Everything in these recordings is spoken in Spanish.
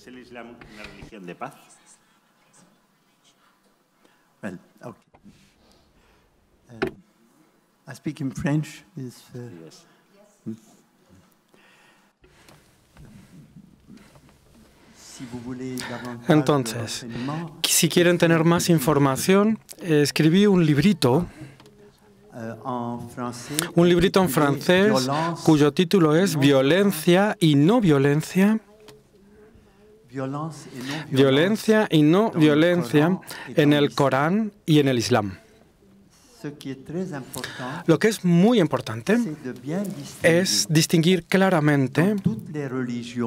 ¿Es el Islam una religión de paz? Well, okay. I speak in French. Yes. Entonces, si quieren tener más información, escribí un librito en francés cuyo título es Violencia y no violencia. Violencia y no violencia en el Corán y en el Islam. Lo que es muy importante es distinguir claramente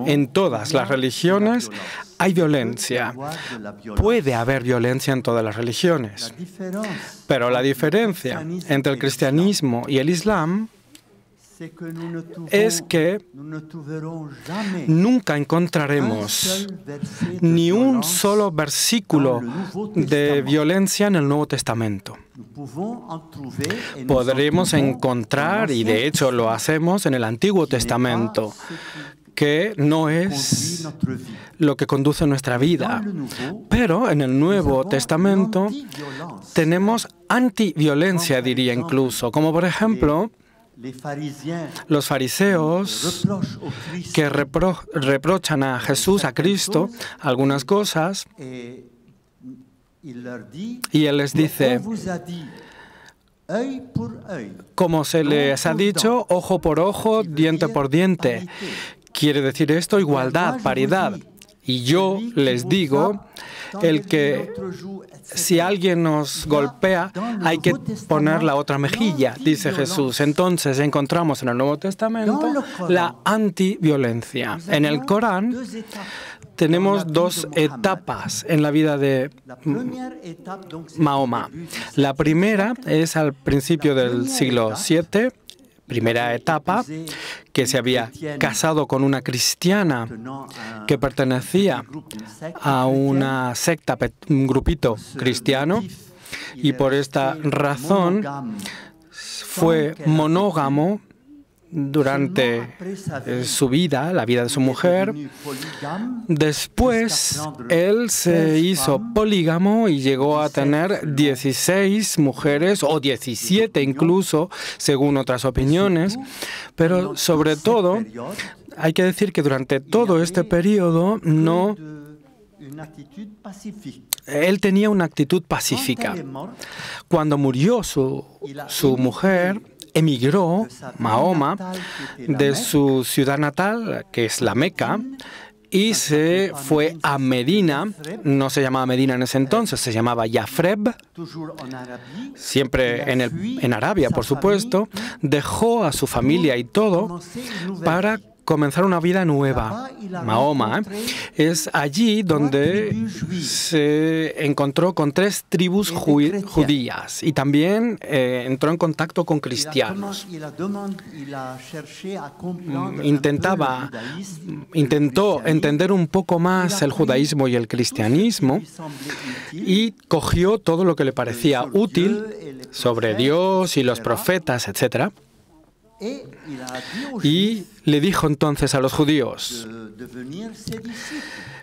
en todas las religiones hay violencia. Puede haber violencia en todas las religiones, pero la diferencia entre el cristianismo y el Islam es que nunca encontraremos ni un solo versículo de violencia en el Nuevo Testamento. Podremos encontrar, y de hecho lo hacemos, en el Antiguo Testamento, que no es lo que conduce nuestra vida. Pero en el Nuevo Testamento tenemos antiviolencia, diría incluso, como por ejemplo los fariseos que reprochan a Jesús, a Cristo, algunas cosas, y Él les dice, como se les ha dicho, ojo por ojo, diente por diente. Quiere decir esto igualdad, paridad. Y yo les digo, si alguien nos golpea, hay que poner la otra mejilla, dice Jesús. Entonces encontramos en el Nuevo Testamento la antiviolencia. En el Corán tenemos dos etapas en la vida de Mahoma. La primera es al principio del siglo VII, primera etapa, que se había casado con una cristiana que pertenecía a una secta, un grupito cristiano, y por esta razón fue monógamo durante su vida, la vida de su mujer. Después, él se hizo polígamo y llegó a tener 16 mujeres, o 17 incluso, según otras opiniones. Pero sobre todo, hay que decir que durante todo este periodo él tenía una actitud pacífica. Cuando murió su mujer, emigró, Mahoma, de su ciudad natal, que es la Meca, y se fue a Medina. No se llamaba Medina en ese entonces, se llamaba Yafreb, siempre en Arabia, por supuesto. Dejó a su familia y todo para comenzar una vida nueva. Mahoma es allí donde se encontró con 3 tribus judías y también entró en contacto con cristianos. Intentó entender un poco más el judaísmo y el cristianismo y cogió todo lo que le parecía útil sobre Dios y los profetas, etc. Y le dijo entonces a los judíos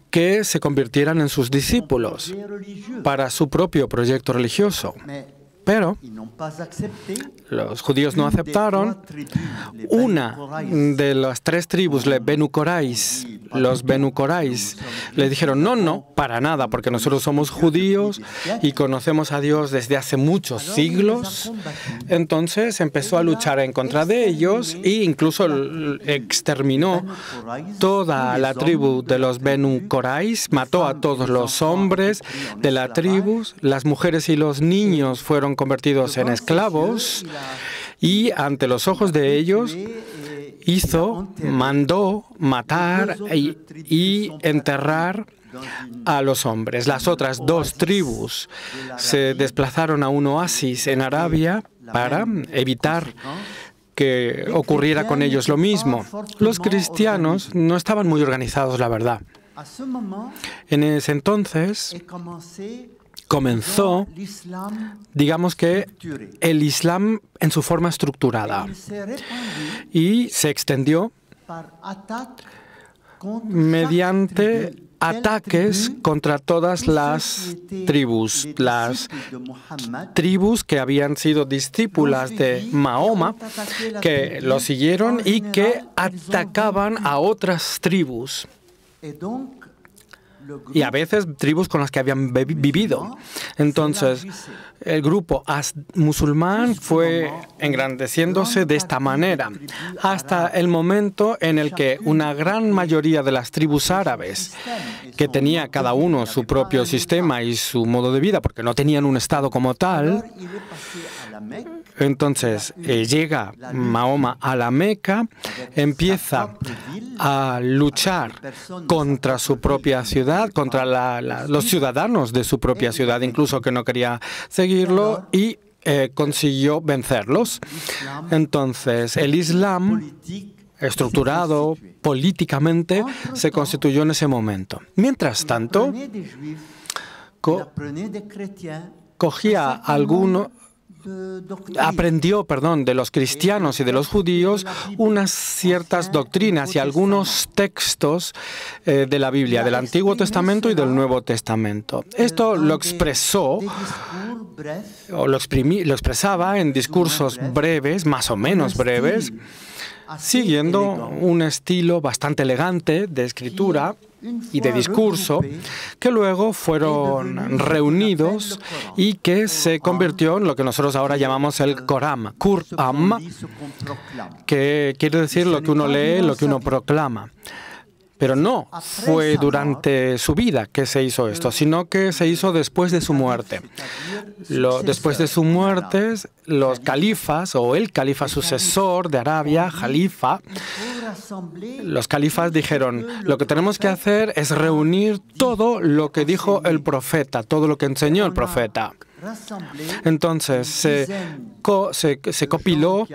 que se convirtieran en sus discípulos para su propio proyecto religioso. Pero los judíos no aceptaron. Una de las 3 tribus, los Benu Corais, le dijeron, no, para nada, porque nosotros somos judíos y conocemos a Dios desde hace muchos siglos. Entonces empezó a luchar en contra de ellos e incluso exterminó toda la tribu de los Benu Corais, mató a todos los hombres de la tribu, las mujeres y los niños fueron convertidos en esclavos y ante los ojos de ellos mandó matar y enterrar a los hombres. Las otras 2 tribus se desplazaron a un oasis en Arabia para evitar que ocurriera con ellos lo mismo. Los cristianos no estaban muy organizados, la verdad. En ese entonces comenzó, digamos que, el Islam en su forma estructurada y se extendió mediante ataques contra todas las tribus que habían sido discípulas de Mahoma, que lo siguieron y que atacaban a otras tribus. Y a veces tribus con las que habían vivido. Entonces, el grupo musulmán fue engrandeciéndose de esta manera, hasta el momento en el que una gran mayoría de las tribus árabes, que tenía cada uno su propio sistema y su modo de vida, porque no tenían un estado como tal, entonces llega Mahoma a la Meca, empieza a luchar contra su propia ciudad, contra los ciudadanos de su propia ciudad, incluso que no quería seguirlo, y consiguió vencerlos. Entonces, el Islam, estructurado políticamente, se constituyó en ese momento. Mientras tanto, aprendió de los cristianos y de los judíos unas ciertas doctrinas y algunos textos de la Biblia, del Antiguo Testamento y del Nuevo Testamento. Esto lo expresó, o lo expresaba en discursos breves, más o menos breves, siguiendo un estilo bastante elegante de escritura y de discurso, que luego fueron reunidos y que se convirtió en lo que nosotros ahora llamamos el Corán, que quiere decir lo que uno lee, lo que uno proclama. Pero no fue durante su vida que se hizo esto, sino que se hizo después de su muerte. Después de su muerte, los califas, o el califa sucesor de Arabia, los califas dijeron, lo que tenemos que hacer es reunir todo lo que dijo el profeta, todo lo que enseñó el profeta. Entonces se copiló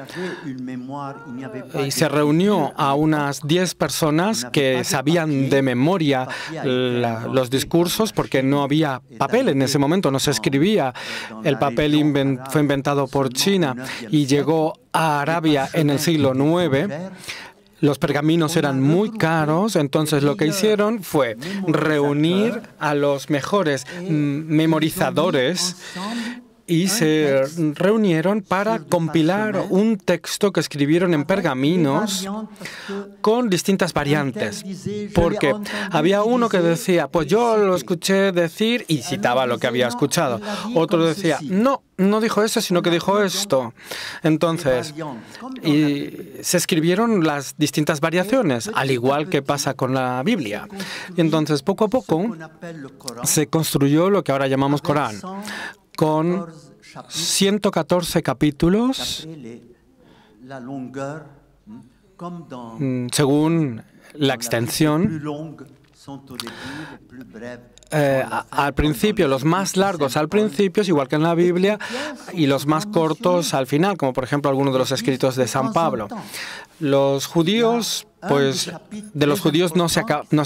y se reunió a unas 10 personas que sabían de memoria los discursos, porque no había papel en ese momento, no se escribía. El papel fue inventado por China y llegó a Arabia en el siglo IX. Los pergaminos eran muy caros, entonces lo que hicieron fue reunir a los mejores memorizadores y se reunieron para compilar un texto que escribieron en pergaminos con distintas variantes. Porque había uno que decía, pues yo lo escuché decir, y citaba lo que había escuchado. Otro decía, no dijo eso, sino que dijo esto. Entonces, se escribieron las distintas variaciones, al igual que pasa con la Biblia. Y entonces, poco a poco, se construyó lo que ahora llamamos Corán, con 114 capítulos, según la extensión. Al principio, los más largos al principio, es igual que en la Biblia, y los más cortos al final, como por ejemplo algunos de los escritos de San Pablo. Los judíos, pues de los judíos no se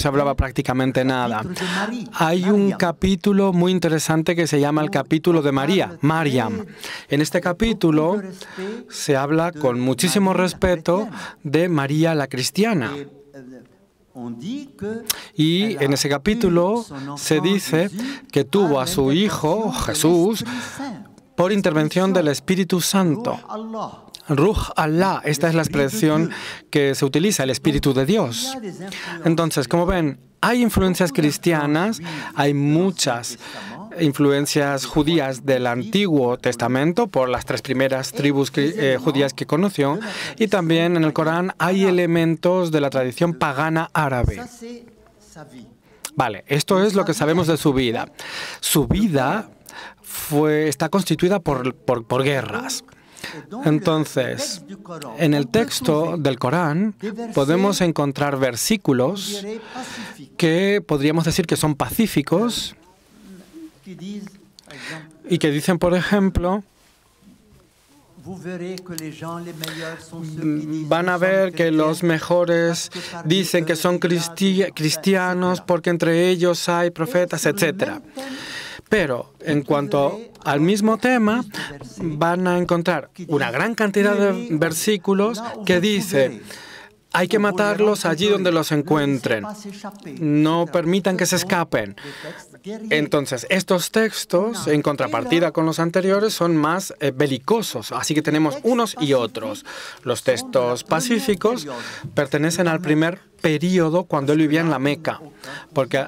hablaba prácticamente nada. Hay un capítulo muy interesante que se llama el capítulo de María, Mariam. En este capítulo se habla con muchísimo respeto de María la cristiana. Y en ese capítulo se dice que tuvo a su hijo, Jesús, por intervención del Espíritu Santo. Ruh Allah, esta es la expresión que se utiliza, el Espíritu de Dios. Entonces, como ven, hay influencias cristianas, hay muchas influencias judías del Antiguo Testamento por las 3 primeras tribus judías que conoció, y también en el Corán hay elementos de la tradición pagana árabe. Vale, esto es lo que sabemos de su vida. Su vida está constituida por guerras. Entonces, en el texto del Corán podemos encontrar versículos que podríamos decir que son pacíficos y que dicen, por ejemplo, van a ver que los mejores dicen que son cristianos porque entre ellos hay profetas, etc. Pero en cuanto al mismo tema, van a encontrar una gran cantidad de versículos que dice, hay que matarlos allí donde los encuentren. No permitan que se escapen. Entonces, estos textos, en contrapartida con los anteriores, son más belicosos. Así que tenemos unos y otros. Los textos pacíficos pertenecen al primer periodo cuando él vivía en la Meca, porque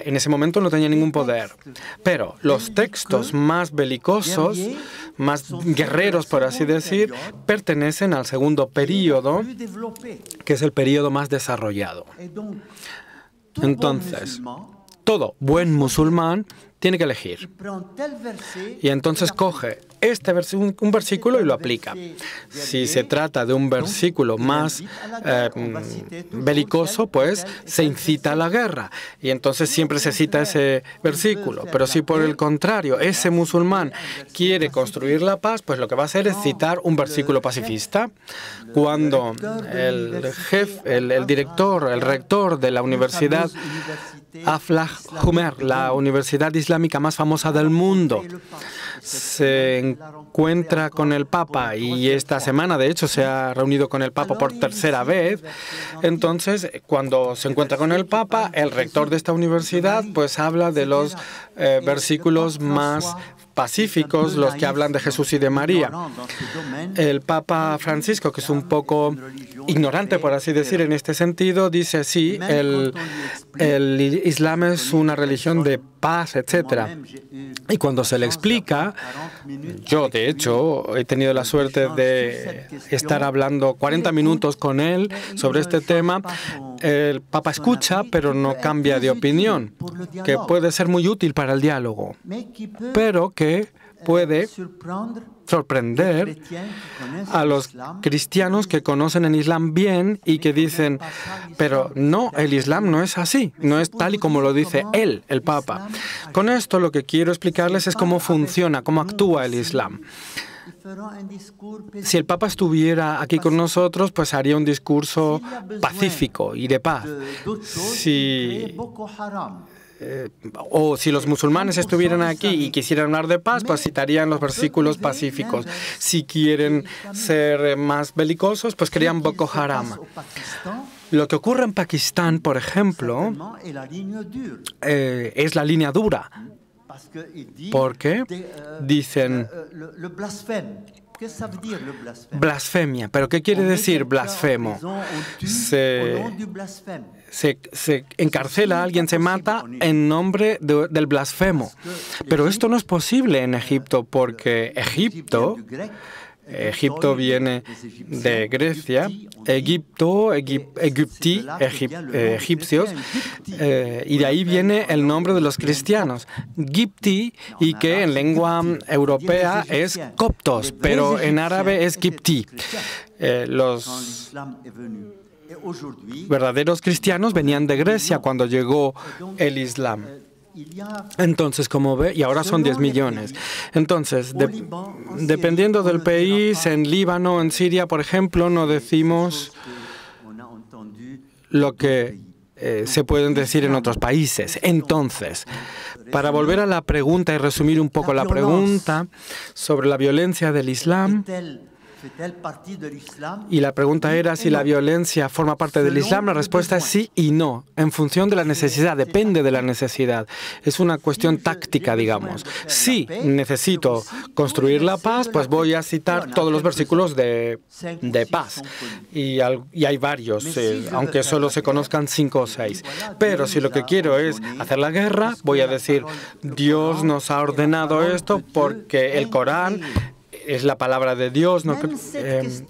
en ese momento no tenía ningún poder. Pero los textos más belicosos, más guerreros, por así decir, pertenecen al segundo periodo, que es el periodo más desarrollado. Entonces, todo buen musulmán tiene que elegir. Y entonces coge un versículo y lo aplica. Si se trata de un versículo más belicoso, pues se incita a la guerra. Y entonces siempre se cita ese versículo. Pero si por el contrario ese musulmán quiere construir la paz, pues lo que va a hacer es citar un versículo pacifista. Cuando el jefe, el director, el rector de la universidad Aflah Jumer, la universidad islámica más famosa del mundo, se encuentra con el Papa y esta semana, de hecho, se ha reunido con el Papa por tercera vez. Entonces, cuando se encuentra con el Papa, el rector de esta universidad pues habla de los versículos más pacíficos, los que hablan de Jesús y de María. El Papa Francisco, que es un poco ignorante, por así decir, en este sentido, dice, sí, el Islam es una religión de paz, etc. Y cuando se le explica, yo, de hecho, he tenido la suerte de estar hablando 40 minutos con él sobre este tema, el Papa escucha, pero no cambia de opinión, que puede ser muy útil para el diálogo, pero que puede sorprender a los cristianos que conocen el Islam bien y que dicen, pero no, el Islam no es así, no es tal y como lo dice él, el Papa. Con esto lo que quiero explicarles es cómo funciona, cómo actúa el Islam. Si el Papa estuviera aquí con nosotros, pues haría un discurso pacífico y de paz. O si los musulmanes estuvieran aquí y quisieran hablar de paz, pues citarían los versículos pacíficos. Si quieren ser más belicosos, pues crean Boko Haram. Lo que ocurre en Pakistán, por ejemplo, es la línea dura. Porque dicen blasfemia. ¿Pero qué quiere decir blasfemo? Se encarcela a alguien, se mata en nombre del blasfemo. Pero esto no es posible en Egipto, porque Egipto viene de Grecia, egipcios, y de ahí viene el nombre de los cristianos, Gipti, y que en lengua europea es coptos, pero en árabe es Gipti. Los verdaderos cristianos venían de Grecia cuando llegó el Islam. Entonces, como ve, y ahora son 10 millones. Entonces, dependiendo del país, en Líbano, en Siria, por ejemplo, no decimos lo que se pueden decir en otros países. Entonces, para volver a la pregunta y resumir un poco la pregunta sobre la violencia del Islam, y la pregunta era si la violencia forma parte del Islam. La respuesta es sí y no, en función de la necesidad, depende de la necesidad. Es una cuestión táctica, digamos. Si necesito construir la paz, pues voy a citar todos los versículos de paz. Y hay varios, aunque solo se conozcan 5 o 6. Pero si lo que quiero es hacer la guerra, voy a decir, Dios nos ha ordenado esto porque el Corán es la palabra de Dios, ¿no?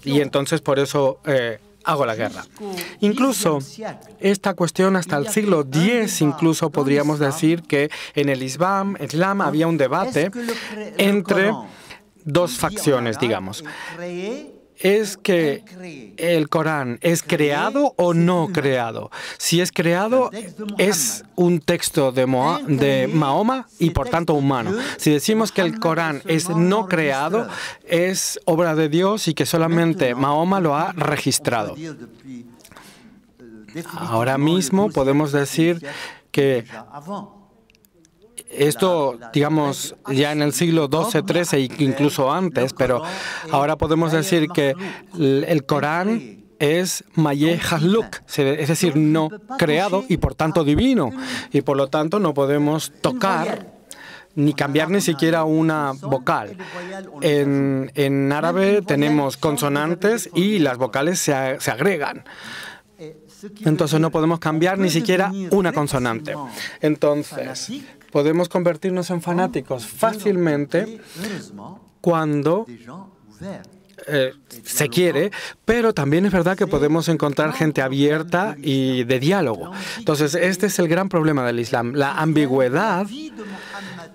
Y entonces por eso hago la guerra. Incluso esta cuestión hasta el siglo X, incluso podríamos decir que en el Islam había un debate entre dos facciones, digamos. ¿Es que el Corán es creado o no creado? Si es creado, es un texto de Mahoma y por tanto humano. Si decimos que el Corán es no creado, es obra de Dios y que solamente Mahoma lo ha registrado. Ahora mismo podemos decir que esto, digamos, ya en el siglo XII, XIII, incluso antes, pero ahora podemos decir que el Corán es Mayeh Hasluk, es decir, no creado y por tanto divino. Y por lo tanto no podemos tocar ni cambiar ni siquiera una vocal. En árabe tenemos consonantes y las vocales se agregan. Entonces no podemos cambiar ni siquiera una consonante. Entonces podemos convertirnos en fanáticos fácilmente cuando se quiere, pero también es verdad que podemos encontrar gente abierta y de diálogo. Entonces este es el gran problema del Islam, la ambigüedad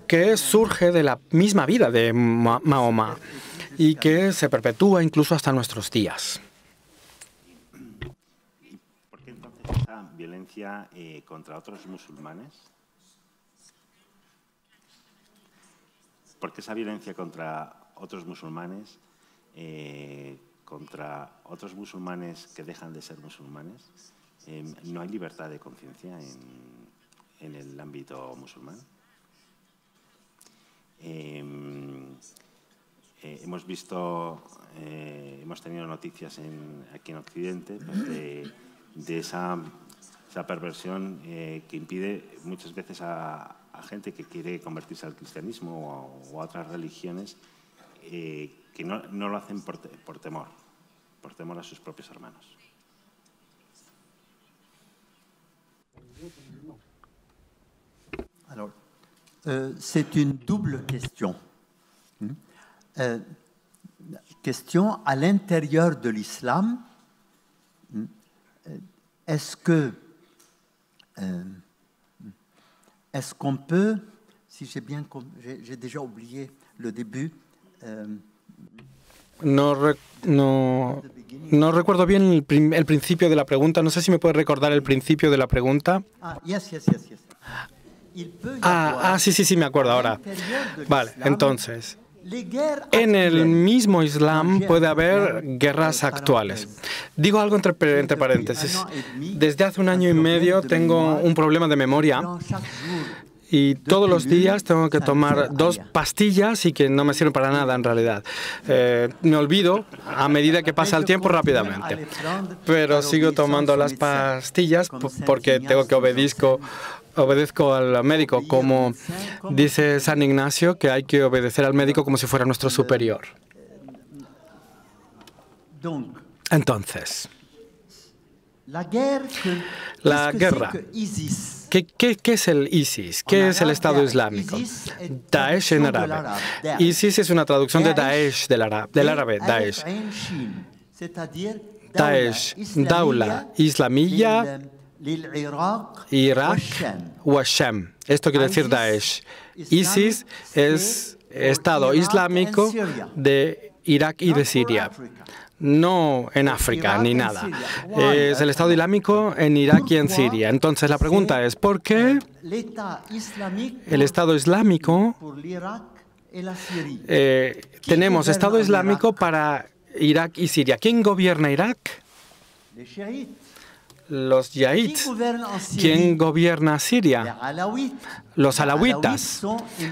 que surge de la misma vida de Mahoma y que se perpetúa incluso hasta nuestros días. ¿Por qué entonces esa violencia contra otros musulmanes? ¿Por qué esa violencia contra otros musulmanes, que dejan de ser musulmanes? ¿No hay libertad de conciencia en el ámbito musulmán? Hemos tenido noticias aquí en Occidente pues, de esa perversión que impide muchas veces a gente que quiere convertirse al cristianismo o a otras religiones que no lo hacen por temor a sus propios hermanos. Alors, c'est une double question. Question à l'intérieur de l'islam. Est-ce qu'on peut, si j'ai déjà oublié le début. No recuerdo bien el principio de la pregunta. No sé si me puede recordar el principio de la pregunta. Yes. Sí, me acuerdo ahora. Vale, entonces, en el mismo Islam puede haber guerras actuales. Digo algo entre paréntesis. Desde hace 1 año y medio tengo un problema de memoria y todos los días tengo que tomar 2 pastillas y que no me sirven para nada en realidad. Me olvido a medida que pasa el tiempo rápidamente. Pero sigo tomando las pastillas porque tengo que obedezco al médico, como dice San Ignacio, que hay que obedecer al médico como si fuera nuestro superior. Entonces, la guerra. ¿Qué es el ISIS? ¿Qué es el Estado Islámico? Daesh en árabe. ISIS es una traducción de Daesh, del árabe, Daesh. Daesh, Daula Islamiyya, Irak wa Sham. Esto quiere decir Daesh. ISIS es Estado Islámico de Irak y de Siria. No en África ni nada. Es el Estado Islámico en Irak y en Siria. Entonces la pregunta es, ¿por qué el Estado Islámico tenemos Estado Islámico para Irak y Siria? ¿Quién gobierna Irak? Los yaíts. ¿Quién gobierna Siria? Los alawitas.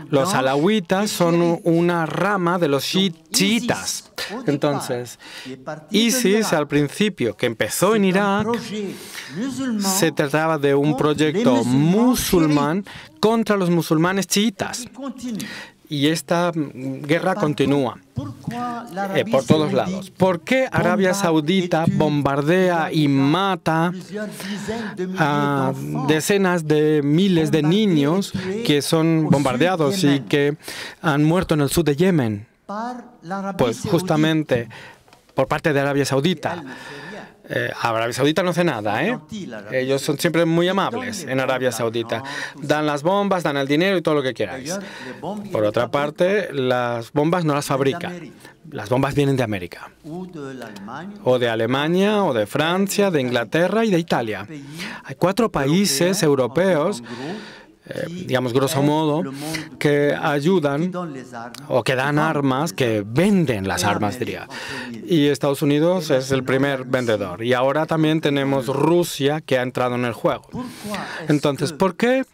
Los alawitas son una rama de los chiitas. Entonces, ISIS al principio, que empezó en Irak, se trataba de un proyecto musulmán contra los musulmanes chiitas. Y esta guerra continúa por todos lados. ¿Por qué Arabia Saudita bombardea y mata a decenas de miles de niños que son bombardeados y que han muerto en el sur de Yemen? Pues justamente por parte de Arabia Saudita. Arabia Saudita no hace nada, Ellos son siempre muy amables en Arabia Saudita. Dan las bombas, dan el dinero y todo lo que queráis. Por otra parte, las bombas no las fabrican. Las bombas vienen de América. O de Alemania, o de Francia, de Inglaterra y de Italia. Hay 4 países europeos, digamos grosso modo, que ayudan o que dan armas, que venden las armas, diría. Y Estados Unidos es el primer vendedor. Y ahora también tenemos Rusia, que ha entrado en el juego. Entonces, ¿por qué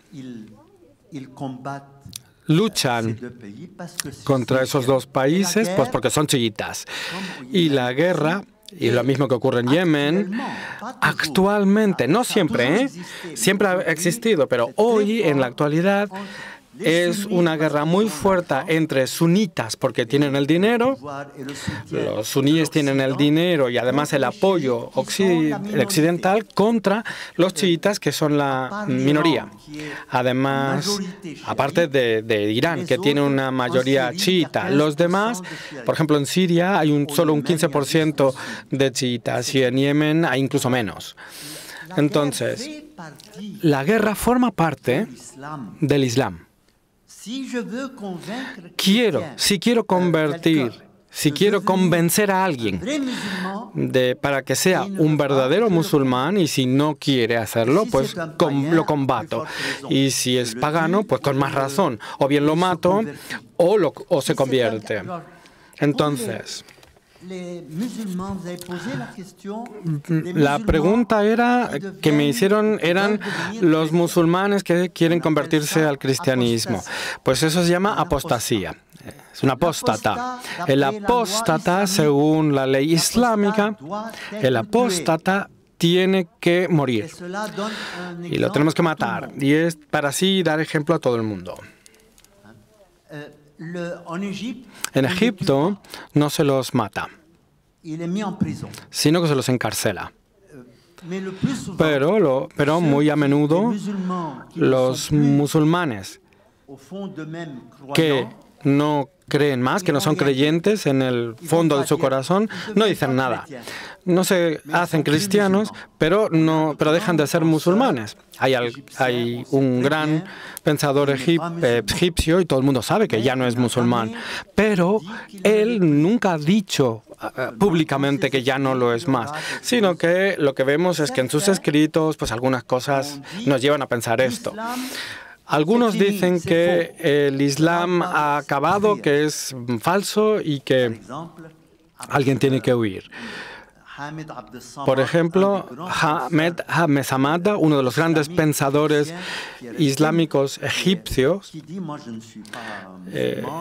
luchan contra esos 2 países? Pues porque son chiitas. Y la guerra y lo mismo que ocurre en Yemen, actualmente, no siempre, siempre ha existido, pero hoy, en la actualidad, es una guerra muy fuerte entre sunitas porque tienen el dinero, los suníes tienen el dinero y además el apoyo occidental contra los chiitas que son la minoría. Además, aparte de Irán, que tiene una mayoría chiita, los demás, por ejemplo en Siria hay solo un 15% de chiitas y en Yemen hay incluso menos. Entonces, la guerra forma parte del Islam. Si quiero convencer a alguien para que sea un verdadero musulmán, y si no quiere hacerlo, pues lo combato. Y si es pagano, pues con más razón. O bien lo mato o se convierte. Entonces, la pregunta que me hicieron eran los musulmanes que quieren convertirse al cristianismo. Pues eso se llama apostasía. Es un apóstata. El apóstata, según la ley islámica, el apóstata tiene que morir. Y lo tenemos que matar. Y es para así dar ejemplo a todo el mundo. En Egipto no se los mata, sino que se los encarcela. Pero muy a menudo los musulmanes que no creen más, que no son creyentes en el fondo de su corazón, no dicen nada. No se hacen cristianos, pero dejan de ser musulmanes. Hay un gran pensador egipcio y todo el mundo sabe que ya no es musulmán, pero él nunca ha dicho públicamente que ya no lo es más, sino que lo que vemos es que en sus escritos, pues algunas cosas nos llevan a pensar esto. Algunos dicen que el Islam ha acabado, que es falso y que alguien tiene que huir. Por ejemplo, Ahmed Samad, uno de los grandes pensadores islámicos egipcios,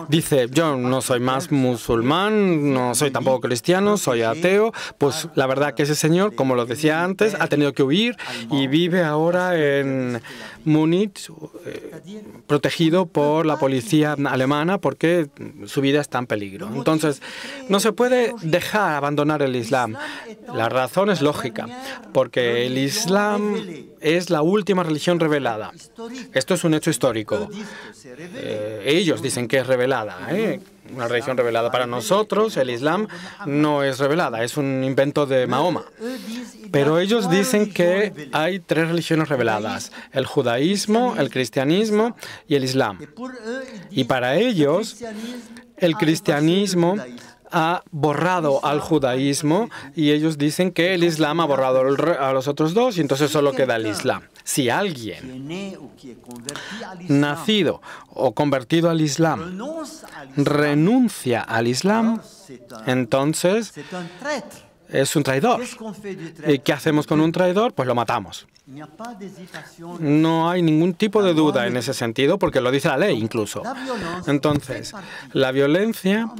dice: yo no soy más musulmán, no soy tampoco cristiano, soy ateo. Pues la verdad que ese señor, como lo decía antes, ha tenido que huir y vive ahora en Múnich, protegido por la policía alemana porque su vida está en peligro. Entonces, no se puede dejar abandonar el Islam. La razón es lógica, porque el Islam es la última religión revelada. Esto es un hecho histórico. Ellos dicen que es revelada, una religión revelada. Para nosotros, el Islam no es revelada, es un invento de Mahoma. Pero ellos dicen que hay 3 religiones reveladas: el judaísmo, el cristianismo y el Islam. Y para ellos, el cristianismo ha borrado al judaísmo y ellos dicen que el Islam ha borrado a los otros dos y entonces solo queda el Islam. Si alguien nacido o convertido al Islam renuncia al Islam, entonces es un traidor. ¿Y qué hacemos con un traidor? Pues lo matamos. No hay ningún tipo de duda en ese sentido, porque lo dice la ley incluso. Entonces, la violencia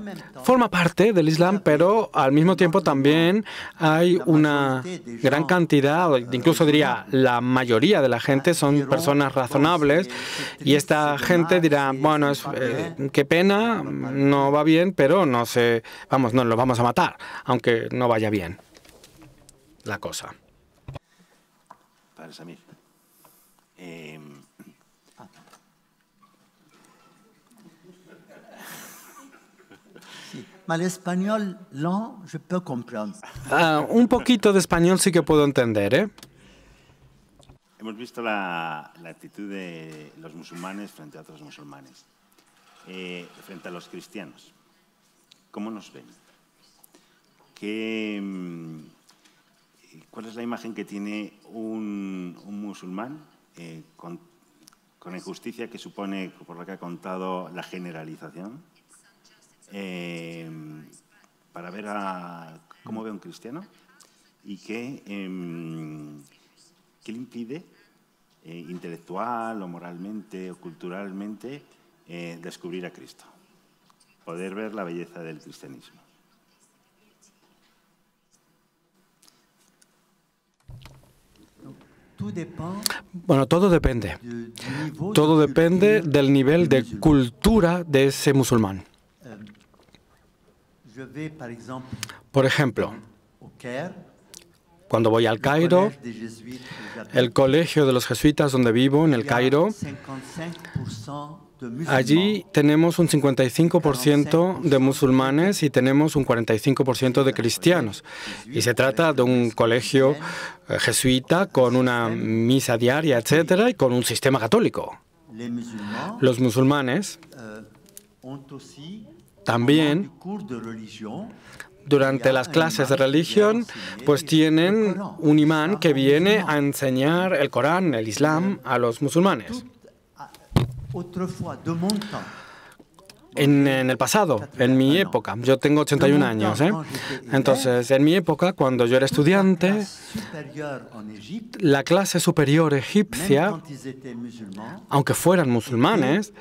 forma parte del Islam, pero al mismo tiempo también hay una gran cantidad, incluso diría la mayoría de la gente son personas razonables, y esta gente dirá: bueno, qué pena, no va bien, pero no lo vamos a matar, aunque no vaya bien la cosa. Para Samir. El español, no, je peux comprendre. Un poquito de español sí que puedo entender, Hemos visto la actitud de los musulmanes frente a otros musulmanes, frente a los cristianos. ¿Cómo nos ven? ¿Cuál es la imagen que tiene un musulmán con la injusticia que supone, por lo que ha contado, la generalización, para ver cómo ve a un cristiano y qué le impide intelectual o moralmente o culturalmente descubrir a Cristo, poder ver la belleza del cristianismo? Bueno, todo depende. Todo depende del nivel de cultura de ese musulmán. Por ejemplo, cuando voy al Cairo, el colegio de los jesuitas donde vivo, en el Cairo, allí tenemos un 55% de musulmanes y tenemos un 45% de cristianos. Y se trata de un colegio jesuita con una misa diaria, etcétera, y con un sistema católico. Los musulmanes también, durante las clases de religión, pues tienen un imán que viene a enseñar el Corán, el Islam, a los musulmanes. En el pasado, en mi época, yo tengo 81 años, entonces, en mi época, cuando yo era estudiante, la clase superior egipcia, aunque fueran musulmanes,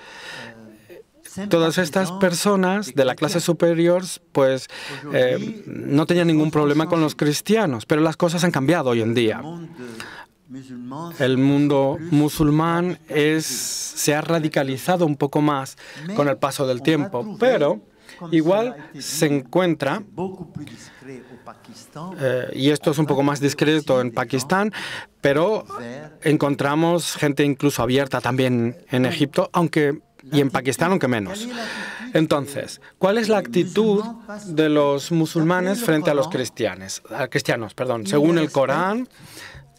todas estas personas de la clase superior pues no tenían ningún problema con los cristianos, pero las cosas han cambiado hoy en día. El mundo musulmán se ha radicalizado un poco más con el paso del tiempo, pero igual se encuentra, y esto es un poco más discreto en Pakistán, pero encontramos gente incluso abierta también en Egipto, y en Pakistán, aunque menos. Entonces, ¿cuál es la actitud de los musulmanes frente a los cristianos? Según el Corán,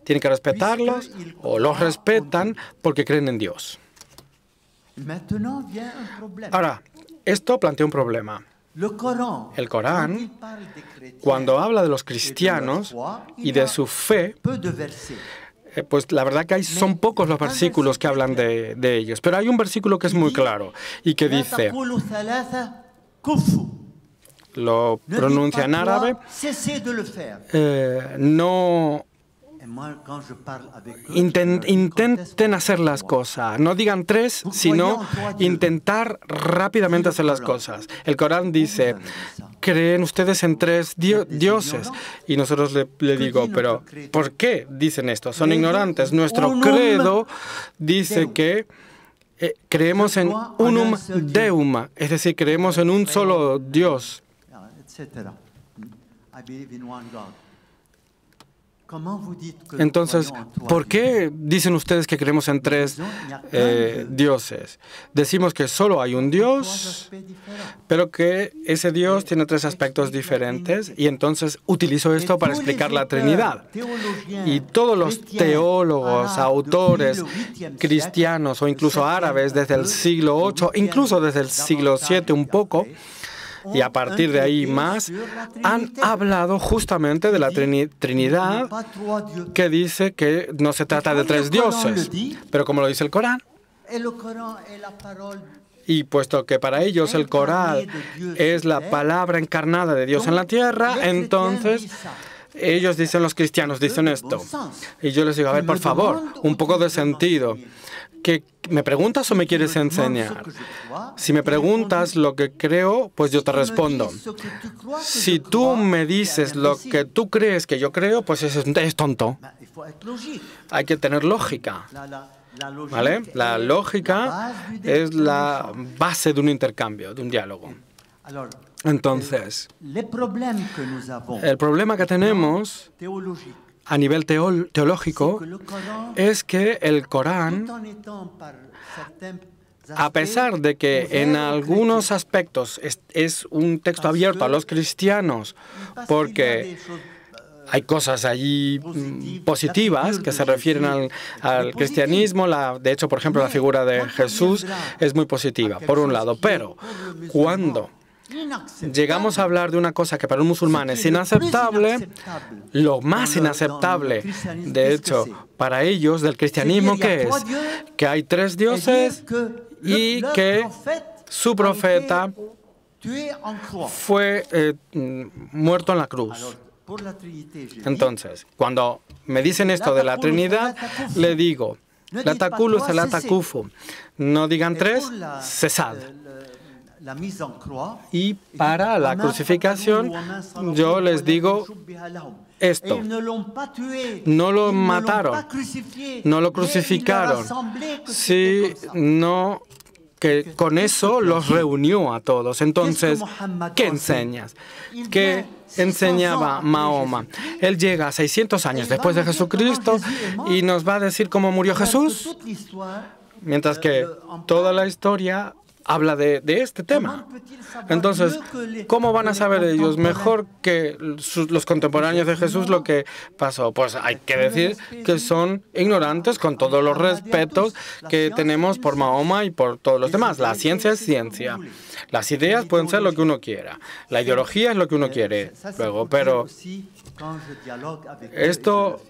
tienen que respetarlos o los respetan porque creen en Dios. Ahora, esto plantea un problema. El Corán, cuando habla de los cristianos y de su fe, pues la verdad que son pocos los versículos que hablan de ellos. Pero hay un versículo que es muy claro y que dice, lo pronuncia en árabe, no intenten hacer las cosas. No digan tres, sino intentar rápidamente hacer las cosas. El Corán dice, ¿creen ustedes en tres dioses? Y nosotros le digo, pero ¿por qué dicen esto? Son ignorantes. Nuestro credo dice que creemos en unum deum, es decir, creemos en un solo Dios. Entonces, ¿por qué dicen ustedes que creemos en tres dioses? Decimos que solo hay un Dios, pero que ese Dios tiene tres aspectos diferentes, y entonces utilizo esto para explicar la Trinidad. Y todos los teólogos, autores cristianos o incluso árabes desde el siglo VIII, incluso desde el siglo VII un poco, y a partir de ahí más, han hablado justamente de la Trinidad, que dice que no se trata de tres dioses, pero como lo dice el Corán. Y puesto que para ellos el Corán es la palabra encarnada de Dios en la tierra, entonces ellos dicen, los cristianos dicen esto. Y yo les digo, a ver, por favor, un poco de sentido. ¿Me preguntas o me quieres enseñar? Si me preguntas lo que creo, pues yo te respondo. Si tú me dices lo que tú crees que yo creo, pues es tonto. Hay que tener lógica, ¿vale? La lógica es la base de un intercambio, de un diálogo. Entonces, el problema que tenemos a nivel teológico es que el Corán, a pesar de que en algunos aspectos es un texto abierto a los cristianos, porque hay cosas allí positivas que se refieren al cristianismo. De hecho, por ejemplo, la figura de Jesús es muy positiva, por un lado. Pero cuando llegamos a hablar de una cosa que para un musulmán es inaceptable, lo más inaceptable, de hecho, para ellos, del cristianismo, ¿qué es? Que hay tres dioses y que su profeta fue muerto en la cruz. Entonces, cuando me dicen esto de la Trinidad, le digo, la takulu se la takufu. No digan tres, cesad. Y para la crucificación, yo les digo, esto. No lo mataron, no lo crucificaron, sino que con eso los reunió a todos. Entonces, ¿qué enseñas? ¿Qué enseñaba Mahoma? Él llega a 600 años después de Jesucristo y nos va a decir cómo murió Jesús, mientras que toda la historia habla de este tema. Entonces, ¿cómo van a saber ellos mejor que los contemporáneos de Jesús lo que pasó? Pues hay que decir que son ignorantes con todos los respetos que tenemos por Mahoma y por todos los demás. La ciencia es ciencia. Las ideas pueden ser lo que uno quiera. La ideología es lo que uno quiere. Luego, pero esto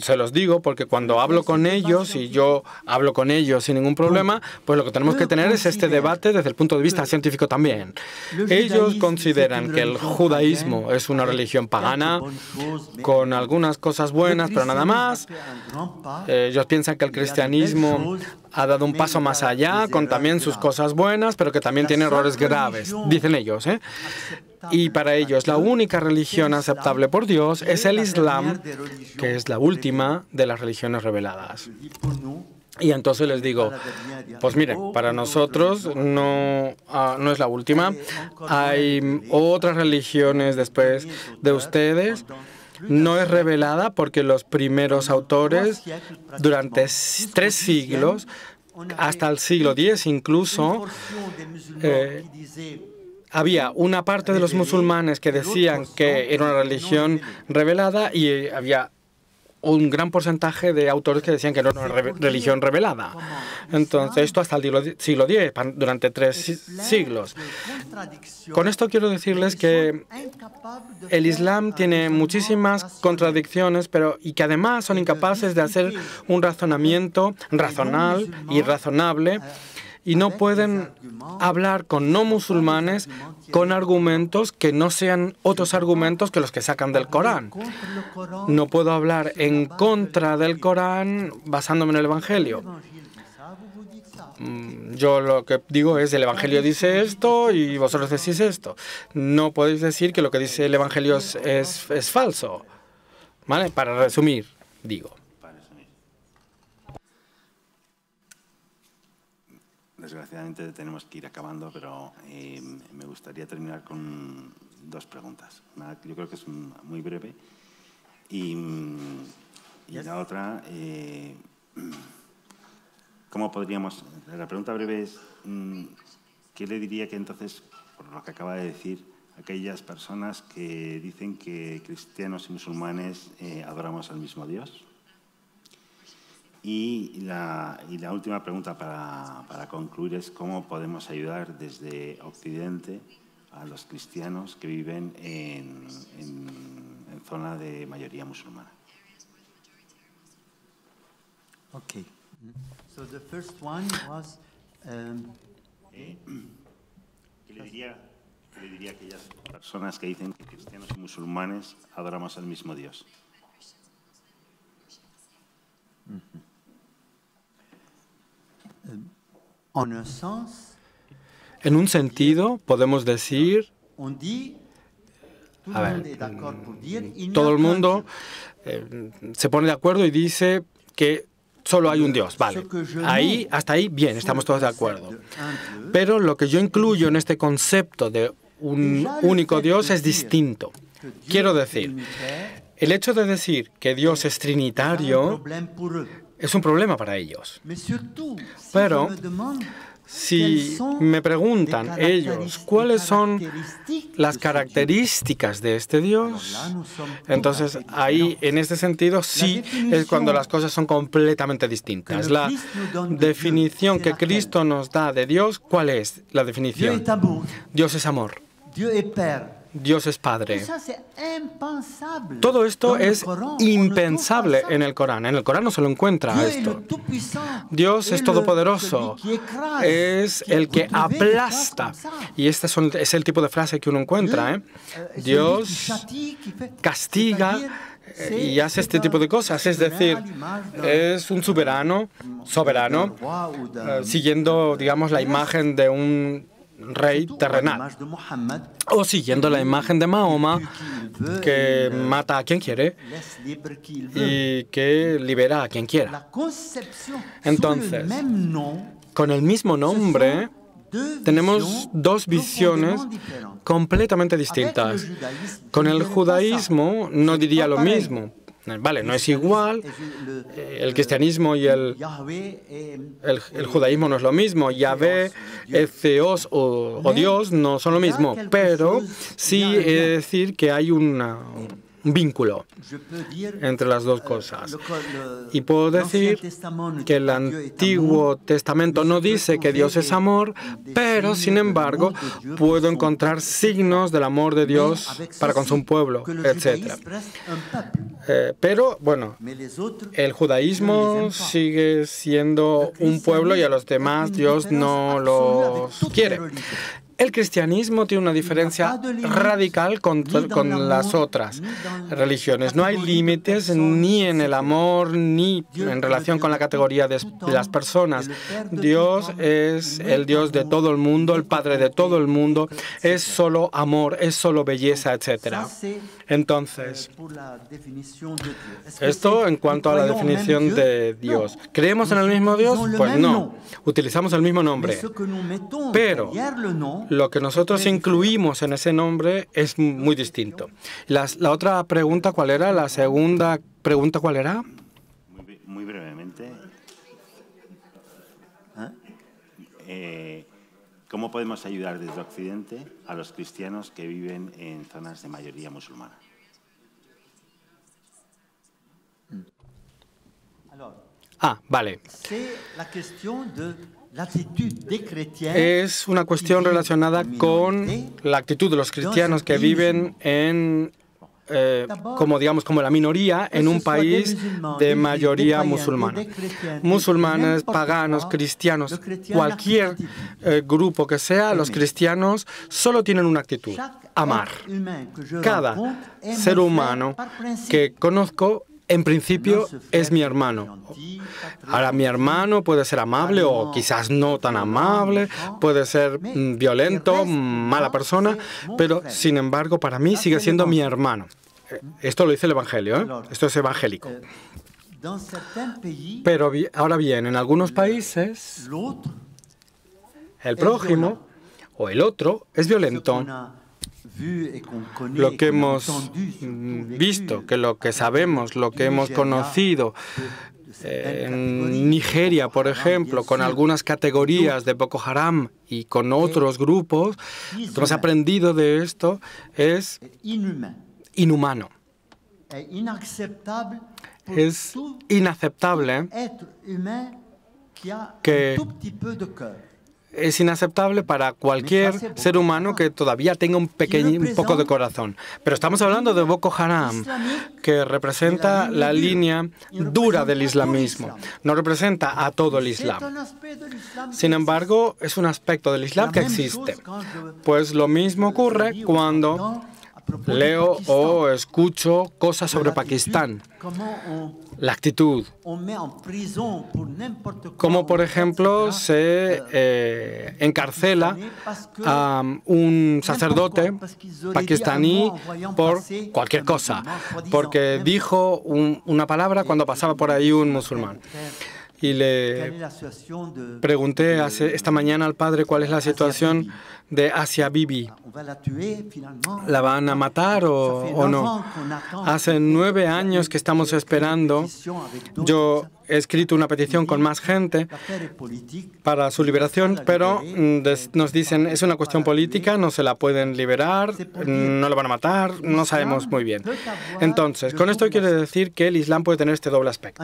se los digo porque cuando hablo con ellos, y yo hablo con ellos sin ningún problema, pues lo que tenemos que tener es este debate desde el punto de vista científico también. Ellos consideran que el judaísmo es una religión pagana, con algunas cosas buenas, pero nada más. Ellos piensan que el cristianismo ha dado un paso más allá, con también sus cosas buenas, pero que también tiene errores graves, dicen ellos, ¿eh? Y para ellos la única religión aceptable por Dios es el Islam, que es la última de las religiones reveladas. Y entonces les digo, pues miren, para nosotros no es la última. Hay otras religiones después de ustedes. No es revelada porque los primeros autores, durante 3 siglos, hasta el siglo X incluso, había una parte de los musulmanes que decían que era una religión revelada y había un gran porcentaje de autores que decían que no era una religión revelada. Entonces, esto hasta el siglo X, durante 3 siglos. Con esto quiero decirles que el Islam tiene muchísimas contradicciones, y que además son incapaces de hacer un razonamiento racional y razonable, y no pueden hablar con no musulmanes con argumentos que no sean otros argumentos que los que sacan del Corán. No puedo hablar en contra del Corán basándome en el Evangelio. Yo lo que digo es, el Evangelio dice esto y vosotros decís esto. No podéis decir que lo que dice el Evangelio es falso. ¿Vale? Para resumir, digo. Desgraciadamente tenemos que ir acabando, pero me gustaría terminar con 2 preguntas. Una, yo creo que es muy breve. Y la otra, ¿cómo podríamos...? La pregunta breve es, ¿qué le diría que entonces, por lo que acaba de decir, aquellas personas que dicen que cristianos y musulmanes adoramos al mismo Dios? Y la última pregunta para concluir es cómo podemos ayudar desde Occidente a los cristianos que viven en zona de mayoría musulmana. Okay. So the first one was ¿Qué le diría a aquellas personas que dicen que cristianos y musulmanes adoramos al mismo Dios? En un sentido, podemos decir, a ver, todo el mundo se pone de acuerdo y dice que solo hay un Dios. Vale, hasta ahí, bien, estamos todos de acuerdo. Pero lo que yo incluyo en este concepto de un único Dios es distinto. Quiero decir, el hecho de decir que Dios es trinitario es un problema para ellos. Pero si me preguntan ellos cuáles son las características de este Dios, entonces ahí, en este sentido, sí es cuando las cosas son completamente distintas. La definición que Cristo nos da de Dios, ¿cuál es la definición? Dios es amor. Dios es Padre. Todo esto es impensable en el Corán. En el Corán no se lo encuentra esto. Dios es todopoderoso. Es el que aplasta. Y este es el tipo de frase que uno encuentra. Dios castiga y hace este tipo de cosas. Es decir, es un soberano, siguiendo, digamos, la imagen de un rey terrenal. O siguiendo la imagen de Mahoma, que mata a quien quiere y que libera a quien quiera. Entonces, con el mismo nombre, tenemos dos visiones completamente distintas. Con el judaísmo no diría lo mismo. Vale, no es igual. El cristianismo y el judaísmo no es lo mismo. Yahvé, Theos o Dios no son lo mismo. Pero sí he de decir que hay un vínculo entre las dos cosas. Y puedo decir que el Antiguo Testamento no dice que Dios es amor, pero sin embargo puedo encontrar signos del amor de Dios para con su pueblo, etc. Pero bueno, el judaísmo sigue siendo un pueblo y a los demás Dios no los quiere. El cristianismo tiene una diferencia radical con las otras religiones. No hay límites ni en el amor ni en relación con la categoría de las personas. Dios es el Dios de todo el mundo, el Padre de todo el mundo. Es solo amor, es solo belleza, etc. Entonces, esto en cuanto a la definición de Dios. ¿Creemos en el mismo Dios? Pues no. Utilizamos el mismo nombre. Pero lo que nosotros incluimos en ese nombre es muy distinto. La otra pregunta, ¿cuál era? La segunda pregunta, ¿cuál era? Muy brevemente. ¿Cómo podemos ayudar desde Occidente a los cristianos que viven en zonas de mayoría musulmana? Vale. Es una cuestión relacionada con la actitud de los cristianos que viven en, como la minoría en un país de mayoría musulmana. Musulmanes, paganos, cristianos, cualquier grupo que sea, los cristianos solo tienen una actitud: amar. Cada ser humano que conozco, en principio, es mi hermano. Ahora, mi hermano puede ser amable o quizás no tan amable, puede ser violento, mala persona, pero, sin embargo, para mí sigue siendo mi hermano. Esto lo dice el Evangelio, ¿eh? Esto es evangélico. Pero, ahora bien, en algunos países, el prójimo o el otro es violento. Lo que hemos visto, que lo que sabemos, lo que hemos conocido en Nigeria, por ejemplo, con algunas categorías de Boko Haram y con otros grupos, lo que hemos aprendido de esto es inhumano. Es inaceptable es inaceptable para cualquier ser humano que todavía tenga un poco de corazón. Pero estamos hablando de Boko Haram, que representa la línea dura del islamismo. No representa a todo el Islam. Sin embargo, es un aspecto del Islam que existe. Pues lo mismo ocurre cuando leo o escucho cosas sobre Pakistán. La actitud. Como, por ejemplo, se encarcela a un sacerdote pakistaní por cualquier cosa, porque dijo una palabra cuando pasaba por ahí un musulmán. Y le pregunté esta mañana al padre cuál es la situación de Asia Bibi. ¿La van a matar o no? Hace 9 años que estamos esperando. Yo he escrito una petición con más gente para su liberación, pero nos dicen es una cuestión política, no se la pueden liberar, no la van a matar, no sabemos muy bien. Entonces, con esto quiere decir que el Islam puede tener este doble aspecto.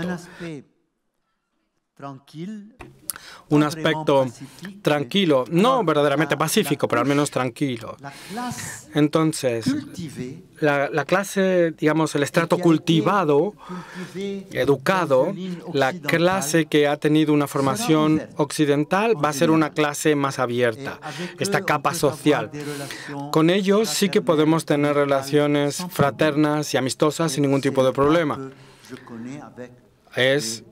Un aspecto tranquilo, no verdaderamente pacífico, pero al menos tranquilo. Entonces, la clase, digamos, el estrato cultivado, educado, la clase que ha tenido una formación occidental va a ser una clase más abierta, esta capa social. Con ellos sí que podemos tener relaciones fraternas y amistosas sin ningún tipo de problema. es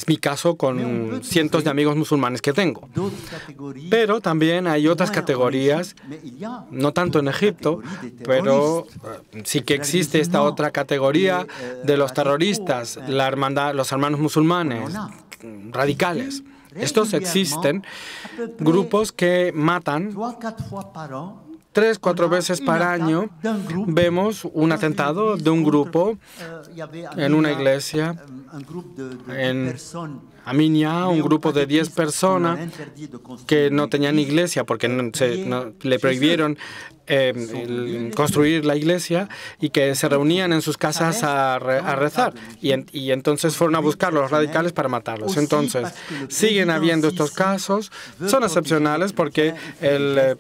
mi caso con cientos de amigos musulmanes que tengo. Pero también hay otras categorías, no tanto en Egipto, pero sí que existe esta otra categoría de los terroristas, la hermandad, los hermanos musulmanes radicales. Estos existen, grupos que matan 3 o 4 veces por año. Vemos un atentado de un grupo en una iglesia en Aminia, un grupo de 10 personas que no tenían iglesia porque le prohibieron construir la iglesia y que se reunían en sus casas a rezar. Y entonces fueron a buscar a los radicales para matarlos. Entonces, siguen habiendo estos casos. Son excepcionales porque el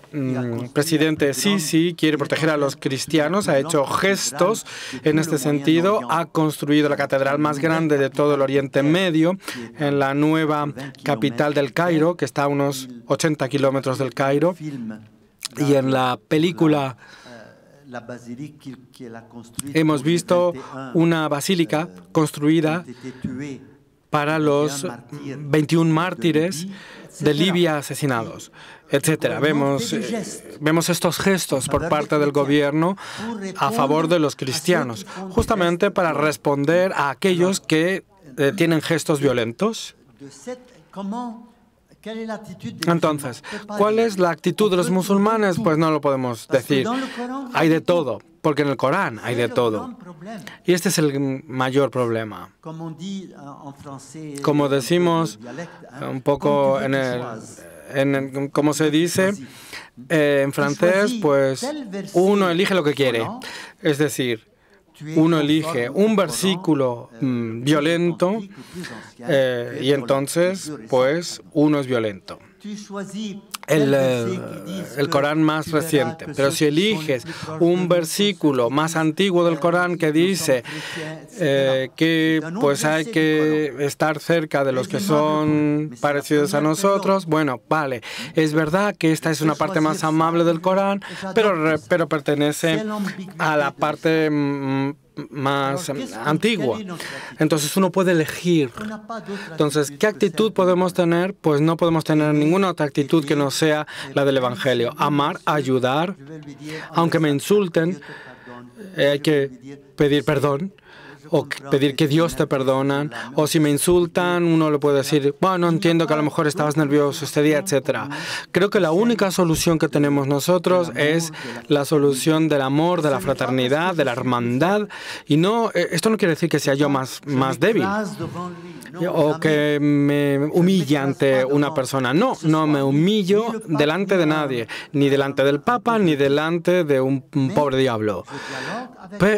presidente Sisi quiere proteger a los cristianos, ha hecho gestos en este sentido, ha construido la catedral más grande de todo el Oriente Medio en la nueva capital del Cairo, que está a unos 80 kilómetros del Cairo. Y en la película hemos visto una basílica construida para los 21 mártires de Libia asesinados, etc. Vemos estos gestos por parte del gobierno a favor de los cristianos, justamente para responder a aquellos que tienen gestos violentos. Entonces, ¿cuál es la actitud de los musulmanes? Pues no lo podemos decir. Hay de todo, porque en el Corán hay de todo. Y este es el mayor problema. Como decimos un poco como se dice en francés, pues uno elige lo que quiere. Es decir, uno elige un versículo violento y entonces, pues, uno es violento. El Corán más reciente. Pero si eliges un versículo más antiguo del Corán que dice que pues hay que estar cerca de los que son parecidos a nosotros, bueno, vale, es verdad que esta es una parte más amable del Corán, pero pertenece a la parte más antigua. Entonces uno puede elegir. Entonces, ¿qué actitud podemos tener? Pues no podemos tener ninguna otra actitud que no sea la del Evangelio. Amar, ayudar, aunque me insulten, hay que pedir perdón o pedir que Dios te perdona, o si me insultan, uno le puede decir, bueno, entiendo que a lo mejor estabas nervioso este día, etc. Creo que la única solución que tenemos nosotros es la solución del amor, de la fraternidad, de la hermandad, y no, esto no quiere decir que sea yo más débil o que me humille ante una persona. No me humillo delante de nadie, ni delante del Papa, ni delante de un pobre diablo,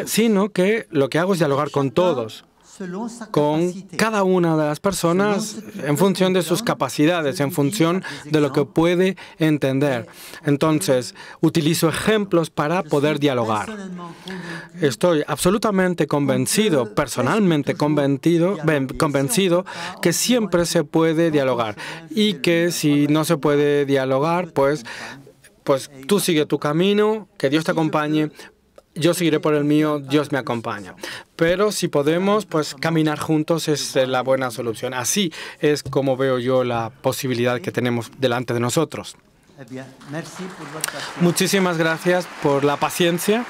sino que lo que hago es dialogar con todos, con cada una de las personas en función de sus capacidades, en función de lo que puede entender. Entonces, utilizo ejemplos para poder dialogar. Estoy absolutamente convencido, personalmente convencido, que siempre se puede dialogar y que si no se puede dialogar, pues tú sigue tu camino, que Dios te acompañe. Yo seguiré por el mío, Dios me acompaña. Pero si podemos, pues caminar juntos es la buena solución. Así es como veo yo la posibilidad que tenemos delante de nosotros. Muchísimas gracias por la paciencia.